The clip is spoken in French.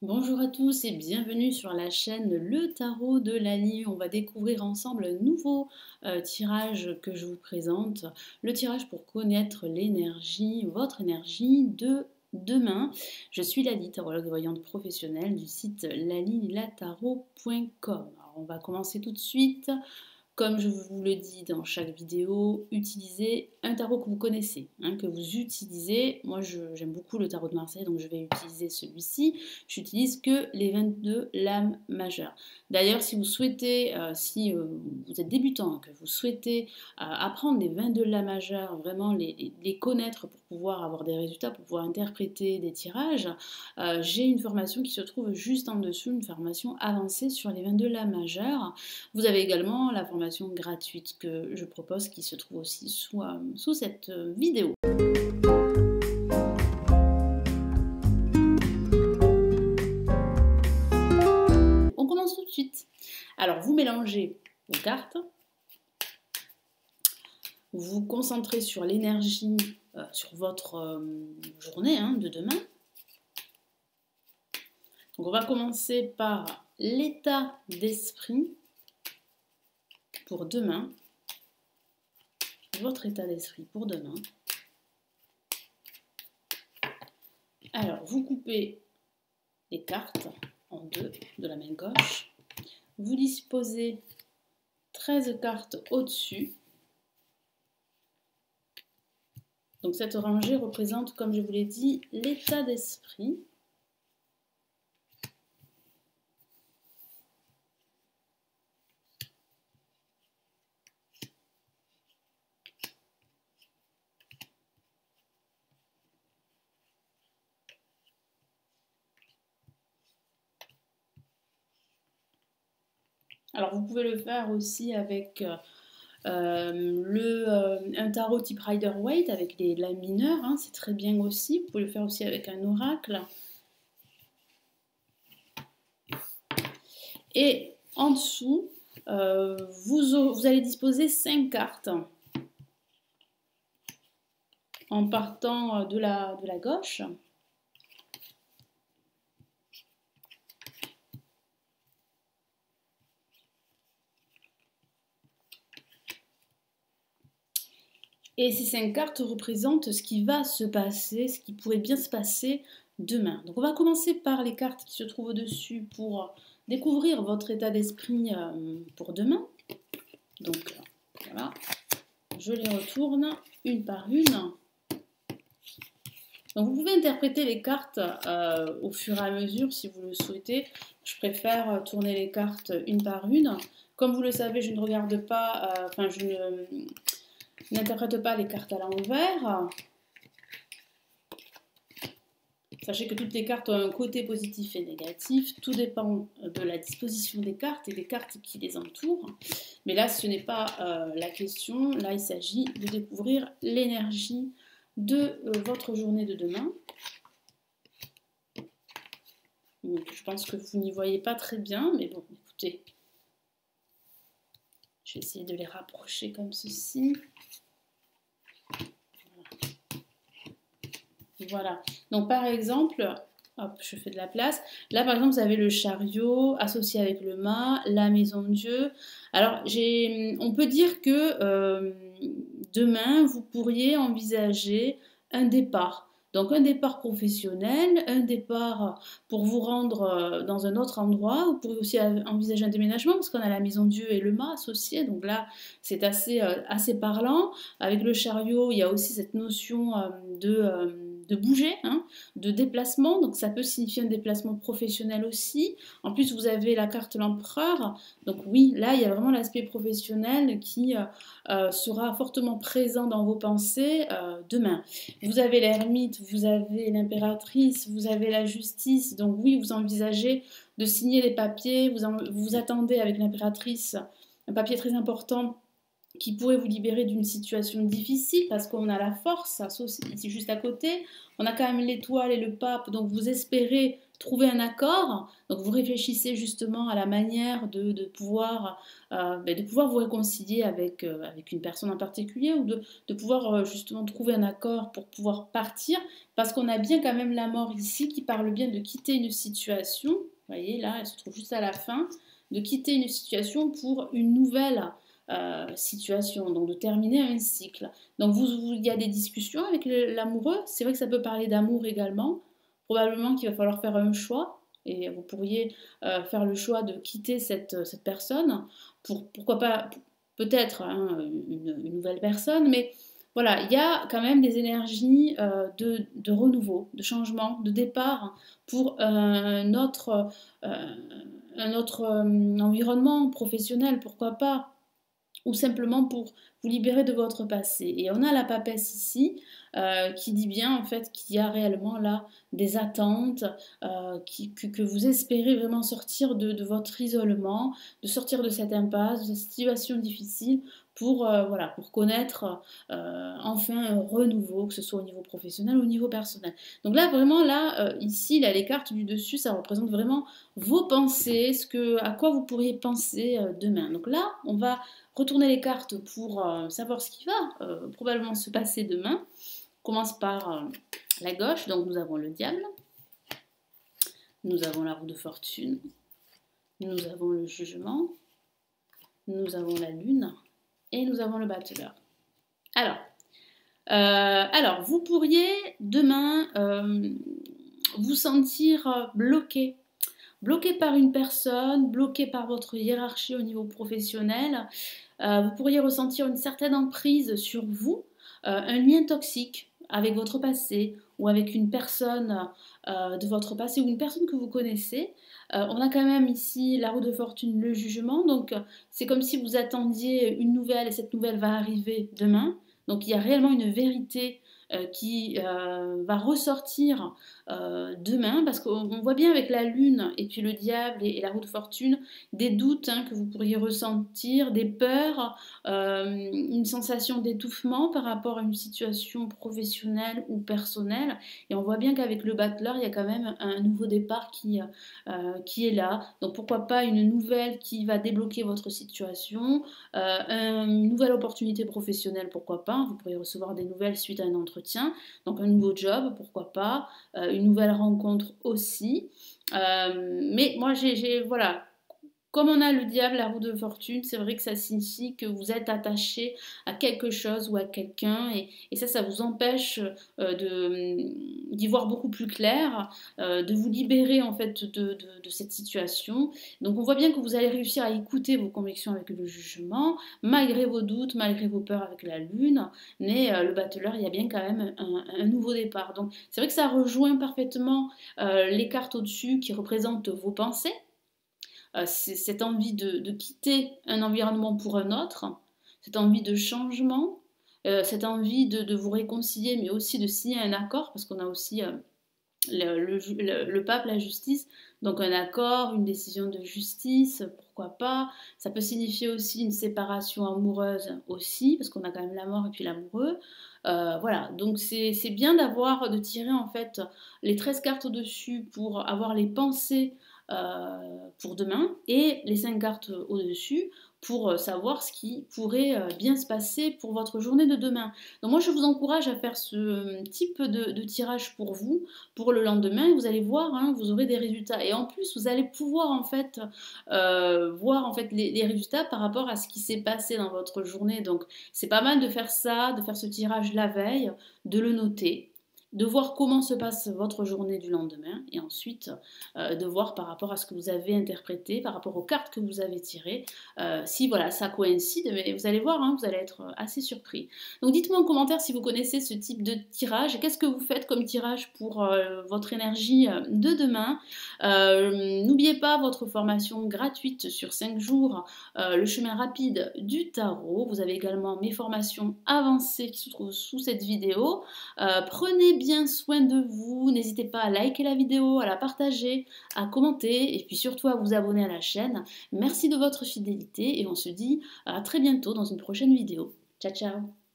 Bonjour à tous et bienvenue sur la chaîne Le Tarot de Lali. On va découvrir ensemble un nouveau tirage que je vous présente. Le tirage pour connaître l'énergie, votre énergie de demain. Je suis Lali, tarologue voyante professionnelle du site lalilatarot.com. Alors on va commencer tout de suite. Comme je vous le dis dans chaque vidéo, utilisez un tarot que vous connaissez, que vous utilisez. Moi, j'aime beaucoup le tarot de Marseille, donc je vais utiliser celui-ci. J'utilise que les 22 lames majeures. D'ailleurs, si vous souhaitez, si vous êtes débutant, que vous souhaitez apprendre les 22 lames majeures, vraiment les connaître pour pouvoir avoir des résultats, pour pouvoir interpréter des tirages, j'ai une formation qui se trouve juste en dessous, une formation avancée sur les 22 lames majeures. Vous avez également la formation gratuite que je propose qui se trouve aussi sous cette vidéo. On commence tout de suite. Alors vous mélangez vos cartes, vous vous concentrez sur l'énergie, sur votre journée de demain. Donc on va commencer par l'état d'esprit pour demain, votre état d'esprit pour demain. Alors, vous coupez les cartes en deux de la main gauche. Vous disposez 13 cartes au-dessus. Donc cette rangée représente, comme je vous l'ai dit, l'état d'esprit. Alors vous pouvez le faire aussi avec un tarot type Rider-Waite avec les lames mineures, c'est très bien aussi. Vous pouvez le faire aussi avec un oracle. Et en dessous, vous allez disposer 5 cartes en partant de la gauche. Et ces 5 cartes représentent ce qui va se passer, ce qui pourrait bien se passer demain. Donc on va commencer par les cartes qui se trouvent au-dessus pour découvrir votre état d'esprit pour demain. Donc voilà, je les retourne une par une. Donc vous pouvez interpréter les cartes au fur et à mesure si vous le souhaitez. Je préfère tourner les cartes une par une. Comme vous le savez, je ne regarde pas, je n'interprète pas les cartes à l'envers. Sachez que toutes les cartes ont un côté positif et négatif. Tout dépend de la disposition des cartes et des cartes qui les entourent. Mais là, ce n'est pas la question. Là, il s'agit de découvrir l'énergie de votre journée de demain. Donc, je pense que vous n'y voyez pas très bien, mais bon, écoutez, je vais essayer de les rapprocher comme ceci. Voilà. Donc, par exemple, hop, je fais de la place. Là, par exemple, vous avez le chariot associé avec le mât, la maison de Dieu. Alors, on peut dire que demain, vous pourriez envisager un départ. Donc un départ professionnel, un départ pour vous rendre dans un autre endroit. Vous pourriez aussi envisager un déménagement parce qu'on a la maison de Dieu et le mât associés. Donc là, c'est assez parlant. Avec le chariot, il y a aussi cette notion de bouger, de déplacement. Donc ça peut signifier un déplacement professionnel aussi. En plus, vous avez la carte l'empereur. Donc oui, là, il y a vraiment l'aspect professionnel qui sera fortement présent dans vos pensées demain. Vous avez l'ermite, vous avez l'impératrice, vous avez la justice. Donc oui, vous envisagez de signer les papiers, vous attendez avec l'impératrice un papier très important qui pourrait vous libérer d'une situation difficile parce qu'on a la force, ici juste à côté, on a quand même l'étoile et le pape, donc vous espérez trouver un accord. Donc vous réfléchissez justement à la manière de pouvoir, de pouvoir vous réconcilier avec une personne en particulier ou de pouvoir justement trouver un accord pour pouvoir partir. Parce qu'on a bien quand même la mort ici qui parle bien de quitter une situation. Vous voyez là, elle se trouve juste à la fin. De quitter une situation pour une nouvelle situation, donc de terminer un cycle. Donc il y a des discussions avec l'amoureux. C'est vrai que ça peut parler d'amour également. Probablement qu'il va falloir faire un choix et vous pourriez faire le choix de quitter cette personne pour, pourquoi pas, peut-être hein, une nouvelle personne, mais voilà, il y a quand même des énergies de renouveau, de changement, de départ pour un autre environnement professionnel, pourquoi pas, ou simplement pour vous libérer de votre passé. Et on a la papesse ici qui dit bien en fait qu'il y a réellement là des attentes, que vous espérez vraiment sortir de votre isolement, de sortir de cette impasse, de cette situation difficile pour, voilà, pour connaître enfin un renouveau, que ce soit au niveau professionnel ou au niveau personnel. Donc là, vraiment, là, ici, là, les cartes du dessus, ça représente vraiment vos pensées, à quoi vous pourriez penser demain. Donc là, on va retourner les cartes pour savoir ce qui va probablement se passer demain. On commence par la gauche, donc nous avons le diable, nous avons la roue de fortune, nous avons le jugement, nous avons la lune et nous avons le battleur. Alors, vous pourriez demain vous sentir bloqué par une personne, bloqué par votre hiérarchie au niveau professionnel. Vous pourriez ressentir une certaine emprise sur vous, un lien toxique avec votre passé ou avec une personne de votre passé ou une personne que vous connaissez. On a quand même ici la roue de fortune, le jugement, donc c'est comme si vous attendiez une nouvelle et cette nouvelle va arriver demain. Donc il y a réellement une vérité qui va ressortir demain, parce qu'on voit bien avec la lune et puis le diable et la roue de fortune, des doutes hein, que vous pourriez ressentir, des peurs, une sensation d'étouffement par rapport à une situation professionnelle ou personnelle. Et on voit bien qu'avec le battleur, il y a quand même un nouveau départ qui est là. Donc pourquoi pas une nouvelle qui va débloquer votre situation, une nouvelle opportunité professionnelle, pourquoi pas. Vous pourriez recevoir des nouvelles suite à un entretien, donc un nouveau job, pourquoi pas, une nouvelle rencontre aussi. Mais moi, voilà, comme on a le diable, la roue de fortune, c'est vrai que ça signifie que vous êtes attaché à quelque chose ou à quelqu'un et ça vous empêche d'y voir beaucoup plus clair, de vous libérer en fait de cette situation. Donc on voit bien que vous allez réussir à écouter vos convictions avec le jugement, malgré vos doutes, malgré vos peurs avec la lune, mais le battleur, il y a bien quand même un nouveau départ. Donc c'est vrai que ça rejoint parfaitement les cartes au-dessus qui représentent vos pensées. C'est cette envie de quitter un environnement pour un autre, cette envie de changement, cette envie de vous réconcilier, mais aussi de signer un accord, parce qu'on a aussi le pape, la justice, donc un accord, une décision de justice, pourquoi pas. Ça peut signifier aussi une séparation amoureuse aussi, parce qu'on a quand même la mort et puis l'amoureux. Voilà, donc c'est bien de tirer en fait les 13 cartes au-dessus pour avoir les pensées pour demain et les 5 cartes au-dessus pour savoir ce qui pourrait bien se passer pour votre journée de demain. Donc moi je vous encourage à faire ce type de tirage pour vous, pour le lendemain, vous allez voir, hein, vous aurez des résultats. Et en plus vous allez pouvoir en fait voir en fait les résultats par rapport à ce qui s'est passé dans votre journée. Donc c'est pas mal de faire ça, de faire ce tirage la veille, de le noter, de voir comment se passe votre journée du lendemain et ensuite de voir par rapport à ce que vous avez interprété, par rapport aux cartes que vous avez tirées, si voilà ça coïncide, mais vous allez voir, hein, vous allez être assez surpris. Donc dites-moi en commentaire si vous connaissez ce type de tirage et qu'est-ce que vous faites comme tirage pour votre énergie de demain. N'oubliez pas votre formation gratuite sur 5 jours, le chemin rapide du tarot. Vous avez également mes formations avancées qui se trouvent sous cette vidéo. Prenez bien soin de vous, n'hésitez pas à liker la vidéo, à la partager, à commenter et puis surtout à vous abonner à la chaîne. Merci de votre fidélité et on se dit à très bientôt dans une prochaine vidéo. Ciao ciao.